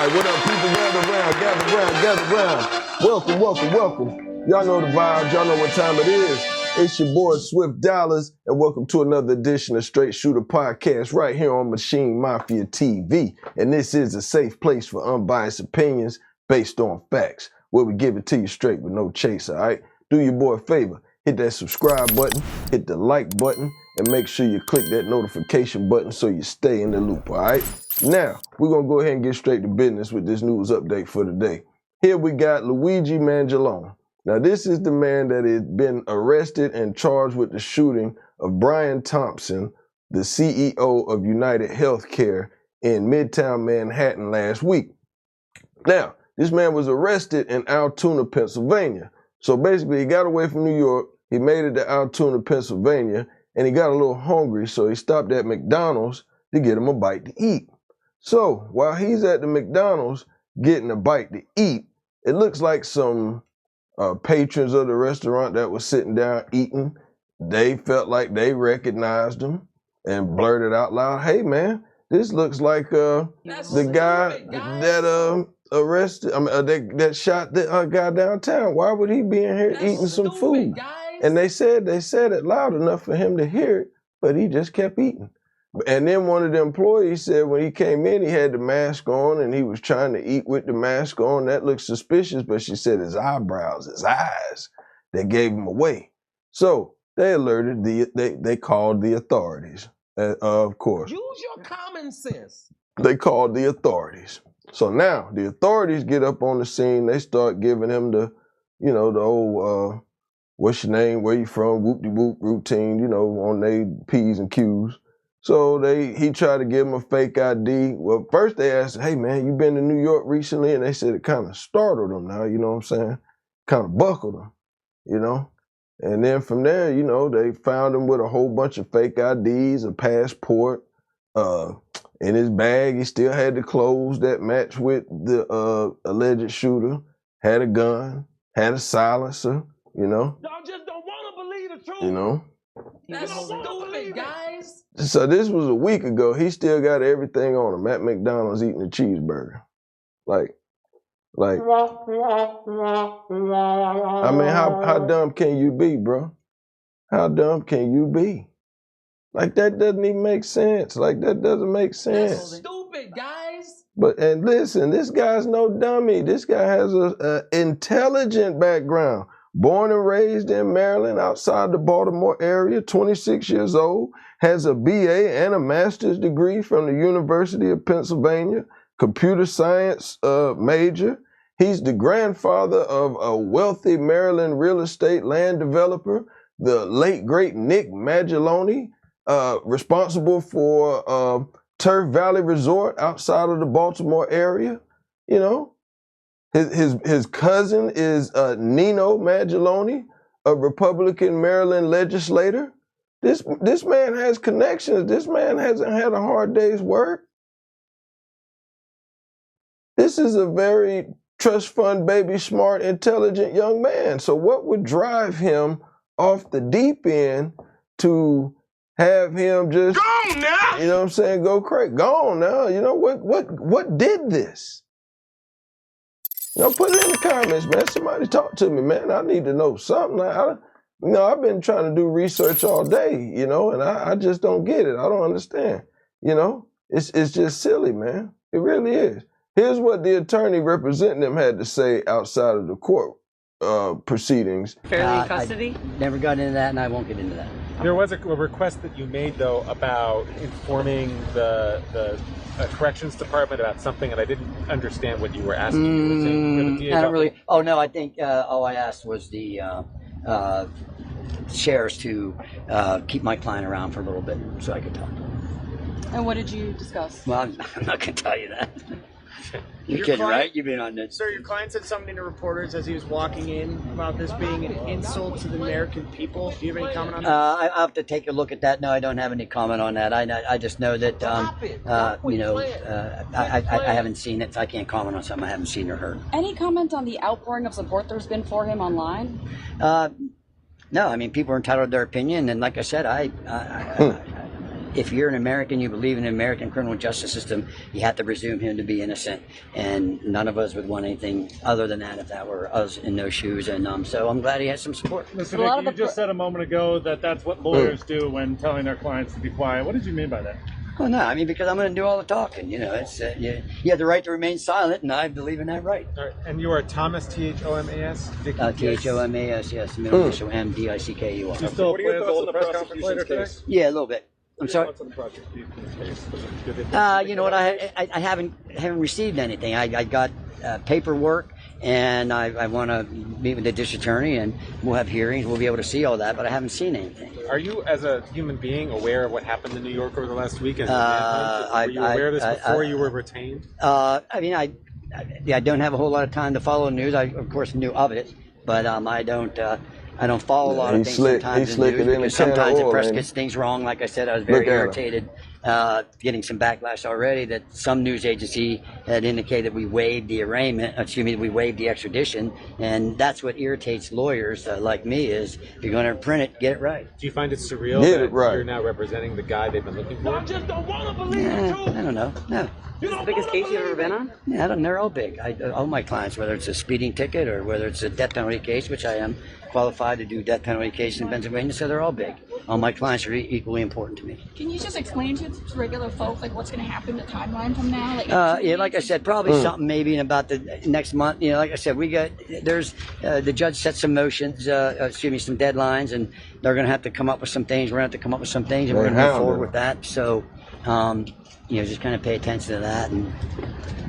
right, what up, people? Gather round. Welcome. Y'all know the vibes. Y'all know what time it is. It's your boy, Swift Dollars, and welcome to another edition of Strait Shoota podcast right here on Maschine Mafia TV. And this is a safe place for unbiased opinions based on facts, where we give it to you straight with no chase, all right? Do your boy a favor. Hit that subscribe button, hit the like button, and make sure you click that notification button so you stay in the loop, all right? Now, we're going to go ahead and get straight to business with this news update for today. Here we got Luigi Mangione. Now, this is the man that has been arrested and charged with the shooting of Brian Thompson, the CEO of United Healthcare in Midtown Manhattan last week. Now, this man was arrested in Altoona, Pennsylvania. So basically, he got away from New York, he made it to Altoona, Pennsylvania, and he got a little hungry, so he stopped at McDonald's to get him a bite to eat. So while he's at the McDonald's getting a bite to eat, it looks like some patrons of the restaurant that was sitting down eating, they felt like they recognized him and blurted out loud, "Hey man, this looks like the guy that arrested, that shot the guy downtown. Why would he be in here eating some food?" And they said it loud enough for him to hear it, but he just kept eating. And then one of the employees said when he came in, he had the mask on and he was trying to eat with the mask on. That looked suspicious, but she said his eyebrows, his eyes, that gave him away. So they alerted, they called the authorities, of course. Use your common sense. They called the authorities. So now the authorities get up on the scene. They start giving him the, the old, what's your name, where you from, whoop-de-whoop routine, on their P's and Q's. So he tried to give him a fake ID. Well, first they asked, "Hey man, you been to New York recently?" And they said it kind of startled him now, you know what I'm saying? Kind of buckled him, And then from there, they found him with a whole bunch of fake IDs, a passport. In his bag, he still had the clothes that matched with the alleged shooter, had a gun, had a silencer, Y'all just don't want to believe the truth. That's stupid, guys. So this was a week ago. He still got everything on him at McDonald's eating a cheeseburger. Like, I mean, how dumb can you be, bro? How dumb can you be? Like, that doesn't even make sense. Like, that doesn't make sense. That's stupid, guys. And listen, this guy's no dummy. This guy has an intelligent background. Born and raised in Maryland, outside the Baltimore area, 26 years old, has a BA and a master's degree from the University of Pennsylvania, computer science major. He's the grandfather of a wealthy Maryland real estate land developer, the late, great Nick Maschine, responsible for Turf Valley Resort outside of the Baltimore area, His cousin is Nino Maschine, a Republican Maryland legislator. This man has connections. This man hasn't had a hard day's work. This is a very trust fund baby, smart, intelligent young man. So what would drive him off the deep end to have him just Gone now. Go crazy? Gone now. What did this? Put it in the comments, man. Somebody talk to me, man. I need to know something. I've been trying to do research all day, and I just don't get it. I don't understand. It's just silly, man. It really is. Here's what the attorney representing him had to say outside of the court proceedings. Fairly custody? I never got into that, and I won't get into that. There was a request that you made, though, about informing the corrections department about something, and I didn't understand what you were asking. You were saying I don't really. Oh no, I think all I asked was the sheriffs to keep my client around for a little bit so I could talk to him. And what did you discuss? Well, I'm not going to tell you that. You're kidding, right? You've been on this. Sir, your client said something to reporters as he was walking in about this being an insult to the American people. Do you have any comment on that? I have to take a look at that. No, I don't have any comment on that. I just know that, I haven't seen it. I can't comment on something I haven't seen or heard. Any comment on the outpouring of support there's been for him online? No, I mean, people are entitled to their opinion. And like I said, if you're an American, you believe in the American criminal justice system, you have to presume him to be innocent. And none of us would want anything other than that if that were us in those shoes. And so I'm glad he has some support. Mr. Nick, you just said a moment ago that that's what lawyers do when telling their clients to be quiet. What did you mean by that? Well, no, I mean, because I'm going to do all the talking. You know, it's you have the right to remain silent, and I believe in that right. All right. And you are Thomas, Thomas? Thomas, yes, middle initial MDICKUR. You still plan to hold a press conference later today? Yeah, a little bit. I'm sorry. You know what? I haven't received anything. I got paperwork, and I want to meet with the district attorney, and we'll have hearings. We'll be able to see all that, but I haven't seen anything. Are you, as a human being, aware of what happened in New York over the last week? And were you aware of this before you were retained? I mean, I don't have a whole lot of time to follow the news. I, of course, knew of it, but I don't follow a lot of things sometimes in the news because sometimes the press gets things wrong. Like I said, I was very irritated, getting some backlash already that some news agency had indicated we waived the we waived the extradition, and that's what irritates lawyers like me is if you're going to print it, get it right. Do you find it surreal that you're now representing the guy they've been looking for? I just don't want to believe the truth. I don't know. No. This is the biggest case you've ever been on? Yeah, they're all big. All my clients, whether it's a speeding ticket or whether it's a death penalty case, which I am qualified to do death penalty cases in Pennsylvania, so they're all big. All my clients are equally important to me. Can you just explain to regular folk like what's going to happen, the timeline from now? Like I said, probably something maybe in about the next month. You know, like I said, the judge set some motions, some deadlines, and they're going to have to come up with some things. We're going to have to come up with some things, and we're going to move forward with that. So, just kind of pay attention to that. And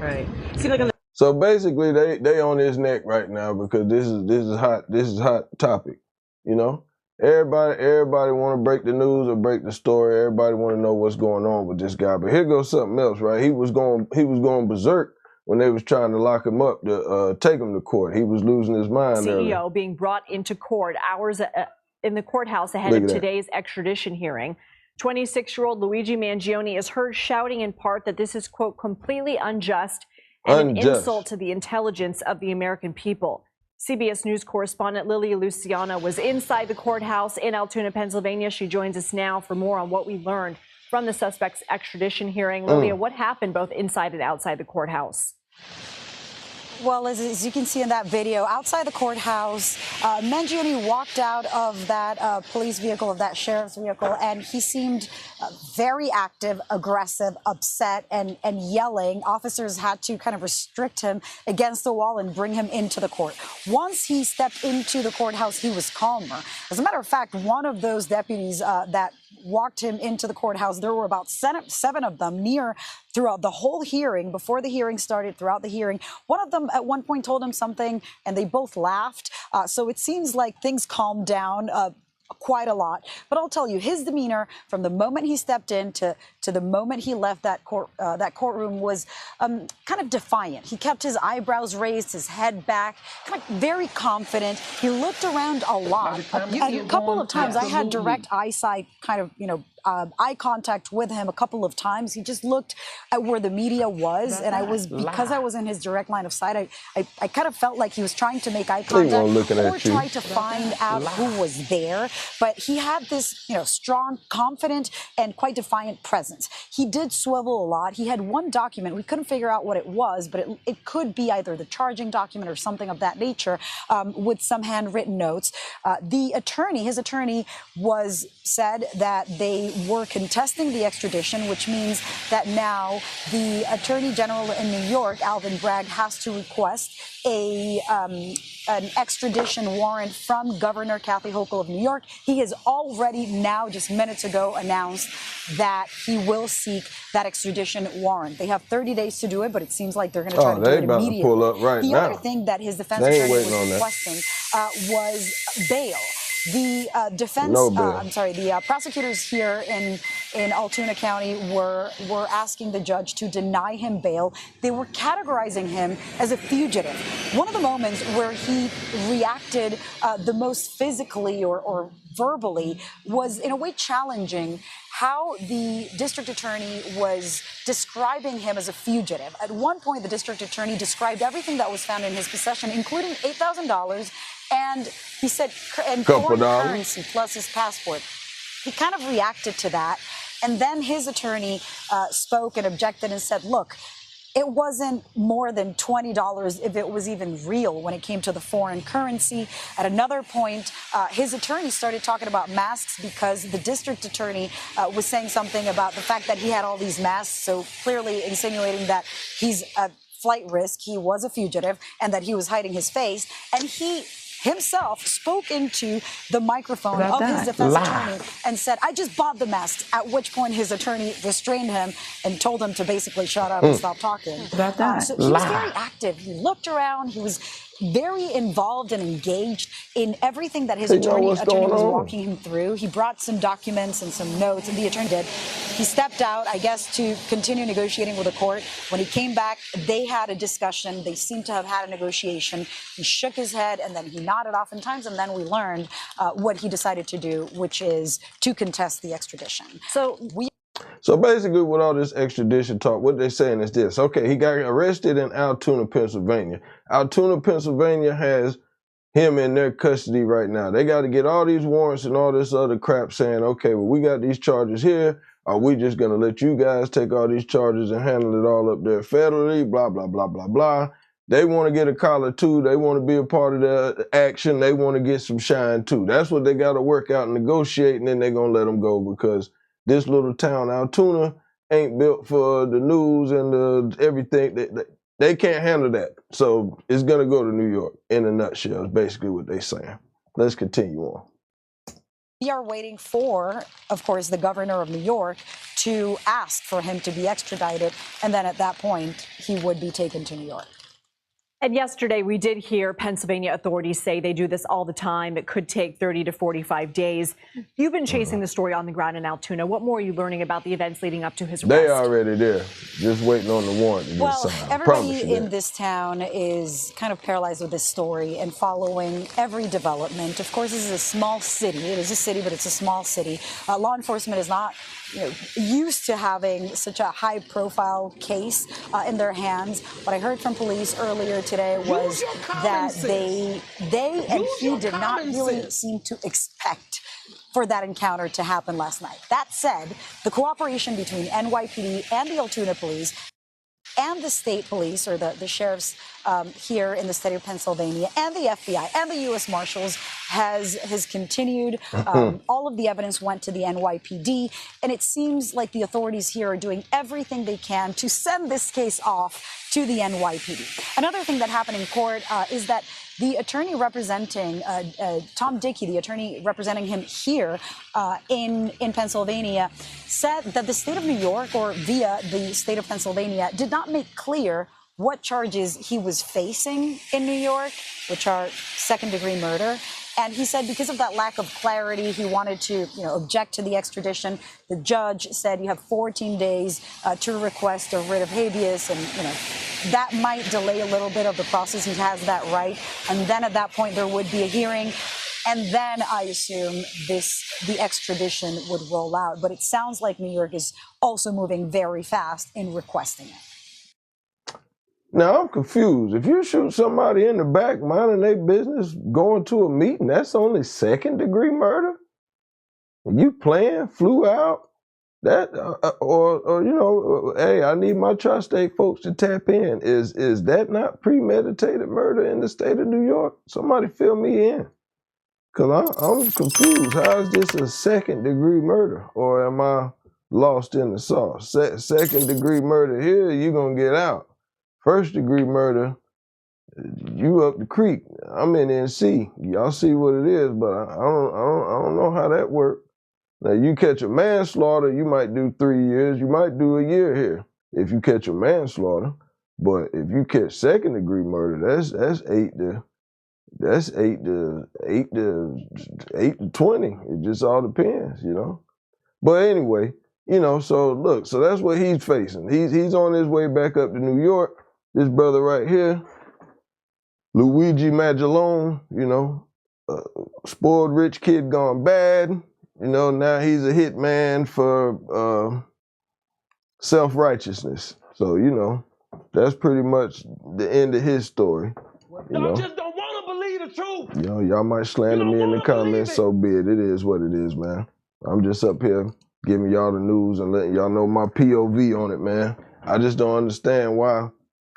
Right. See, like So basically, they on his neck right now because this is hot topic. You know, everybody want to break the news or break the story. Everybody want to know what's going on with this guy. But here goes something else, right? He was going berserk when they was trying to lock him up to take him to court. He was losing his mind. CEO being brought into court hours in the courthouse ahead of today's extradition hearing. 26-year-old Luigi Mangione is heard shouting in part that this is, quote, completely unjust and an insult to the intelligence of the American people. CBS News correspondent Lily Luciano was inside the courthouse in Altoona, Pennsylvania. She joins us now for more on what we learned from the suspect's extradition hearing. Lilia, what happened both inside and outside the courthouse? Well, as you can see in that video, outside the courthouse, Mangione walked out of that police vehicle, of that sheriff's vehicle, and he seemed very active, aggressive, upset, and yelling. Officers had to kind of restrict him against the wall and bring him into the court. Once he stepped into the courthouse, he was calmer. As a matter of fact, one of those deputies that walked him into the courthouse, there were about seven of them throughout the whole hearing, before the hearing started, throughout the hearing. One of them at one point told him something, and they both laughed. So it seems like things calmed down quite a lot. But I'll tell you, his demeanor from the moment he stepped in to the moment he left that courtroom was kind of defiant. He kept his eyebrows raised, his head back, kind of very confident. He looked around a lot. A couple of times I had direct eyesight, kind of, eye contact with him a couple of times. He just looked at where the media was, and because I was in his direct line of sight, I kind of felt like he was trying to make eye contact or try to find out who was there. But he had this, strong, confident, and quite defiant presence. He did swivel a lot. He had one document. We couldn't figure out what it was, but it could be either the charging document or something of that nature, with some handwritten notes. His attorney said that they were contesting the extradition, which means that now the Attorney General in New York, Alvin Bragg, has to request an extradition warrant from Governor Kathy Hochul of New York. He has already now, just minutes ago, announced that he will seek that extradition warrant. They have 30 days to do it, but it seems like they're going to try to do it immediately. Pull up right the now. Other thing that his defense attorney was requesting was bail. The the prosecutors here in Altoona County were asking the judge to deny him bail. They were categorizing him as a fugitive. One of the moments where he reacted the most physically or verbally was in a way challenging how the district attorney was describing him as a fugitive. At one point, the district attorney described everything that was found in his possession, including $8,000, and he said, and foreign currency plus his passport. He kind of reacted to that. And then his attorney spoke and objected and said, look, it wasn't more than $20 if it was even real when it came to the foreign currency. At another point, his attorney started talking about masks because the district attorney was saying something about the fact that he had all these masks, so clearly insinuating that he's a flight risk, he was a fugitive, and that he was hiding his face. And he himself spoke into the microphone of his defense attorney and said, I just bought the masks, at which point his attorney restrained him and told him to basically shut up and stop talking. So he was very active. He looked around. He was very involved and engaged in everything that his attorney was walking him through. He brought some documents and some notes, and the attorney did. He stepped out, I guess, to continue negotiating with the court. When he came back, they had a discussion. They seemed to have had a negotiation. He shook his head, and then he nodded oftentimes, and then we learned what he decided to do, which is to contest the extradition. So basically, with all this extradition talk, what they're saying is this. Okay, he got arrested in Altoona, Pennsylvania. Altoona, Pennsylvania has him in their custody right now. They got to get all these warrants and all this other crap saying, okay, well, we got these charges here. Are we just going to let you guys take all these charges and handle it all up there federally? Blah, blah, blah, blah, blah. They want to get a collar, too. They want to be a part of the action. They want to get some shine, too. That's what they got to work out and negotiate, and then they're going to let them go because this little town, Altoona, ain't built for the news and the everything. They can't handle that. So it's going to go to New York in a nutshell is basically what they're saying. Let's continue on. We are waiting for, of course, the governor of New York to ask for him to be extradited. And then at that point, he would be taken to New York. And yesterday, we did hear Pennsylvania authorities say they do this all the time. It could take 30 to 45 days. You've been chasing the story on the ground in Altoona. What more are you learning about the events leading up to his arrest? They already there, just waiting on the warrant to get signed. Everybody in this town is kind of paralyzed with this story and following every development. Of course, this is a small city. It is a city, but it's a small city. Law enforcement is not used to having such a high-profile case in their hands. What I heard from police earlier today was that they and he did not really seem to expect for that encounter to happen last night. That said, the cooperation between NYPD and the Altoona police and the state police, or the sheriffs here in the state of Pennsylvania, and the FBI and the U.S. Marshals has continued. All of the evidence went to the NYPD, and it seems like the authorities here are doing everything they can to send this case off to the NYPD. Another thing that happened in court is that the attorney representing Tom Dickey, the attorney representing him here in Pennsylvania, said that the state of New York, or via the state of Pennsylvania, did not make clear what charges he was facing in New York, which are second-degree murder. And he said because of that lack of clarity, he wanted to object to the extradition. The judge said you have 14 days to request a writ of habeas, and that might delay a little bit of the process. He has that right. And then at that point, there would be a hearing. And then I assume the extradition would roll out. But it sounds like New York is also moving very fast in requesting it. Now, I'm confused. If you shoot somebody in the back, minding their business, going to a meeting, that's only second-degree murder? When you playing, flew out, that, hey, I need my tri-state folks to tap in. Is that not premeditated murder in the state of New York? Somebody fill me in. Because I'm confused. How is this a second-degree murder? Or am I lost in the sauce? Second-degree murder here, you're going to get out. First-degree murder, you up the creek. I'm in NC. Y'all see what it is, but I don't know how that works. Now, you catch a manslaughter, you might do 3 years. You might do a year here if you catch a manslaughter. But if you catch second-degree murder, that's 8 to 20. It just all depends, But anyway, so look, so that's what he's facing. He's on his way back up to New York. This brother right here, Luigi Maschine, spoiled rich kid gone bad. Now he's a hitman for self-righteousness. So, that's pretty much the end of his story. Y'all just don't want to believe the truth. Y'all might slander me in the comments, so be it. It is what it is, man. I'm just up here giving y'all the news and letting y'all know my POV on it, man. I just don't understand why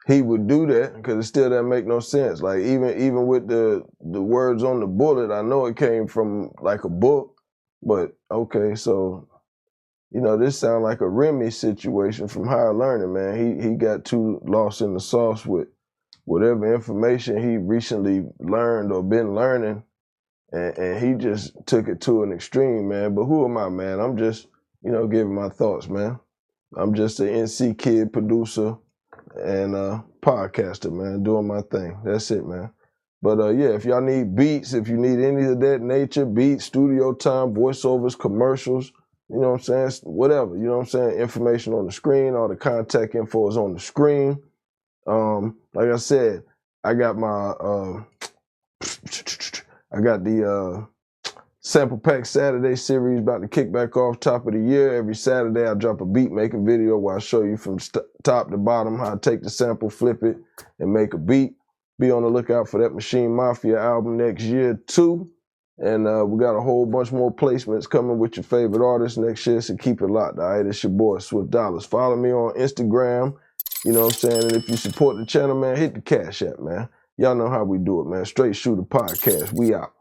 he would do that, because it still doesn't make no sense. Like even with the words on the bullet, I know it came from like a book, but okay, so you know, this sounds like a Remy situation from Higher Learning, man. He got too lost in the sauce with whatever information he recently learned or been learning, and he just took it to an extreme, man. But who am I, man? I'm just, you know, giving my thoughts, man. I'm just an NC kid, producer, and podcaster, man, doing my thing. That's it, man. But yeah, if y'all need beats, if you need any of that nature, beats, studio time, voiceovers, commercials, you know what I'm saying, whatever, you know what I'm saying, information on the screen, all the contact info is on the screen. Like I said, I got my, I got the Sample Pack Saturday series about to kick back off, top of the year. Every Saturday I drop a beat making video where I show you from top to bottom how I take the sample, flip it, and make a beat. Be on the lookout for that Maschine Mafia album next year too. And we got a whole bunch more placements coming with your favorite artists next year, so keep it locked, all right? It's your boy, Swift Dollars. Follow me on Instagram, you know what I'm saying? And if you support the channel, man, hit the Cash App, man. Y'all know how we do it, man. Strait Shoota Podcast, we out.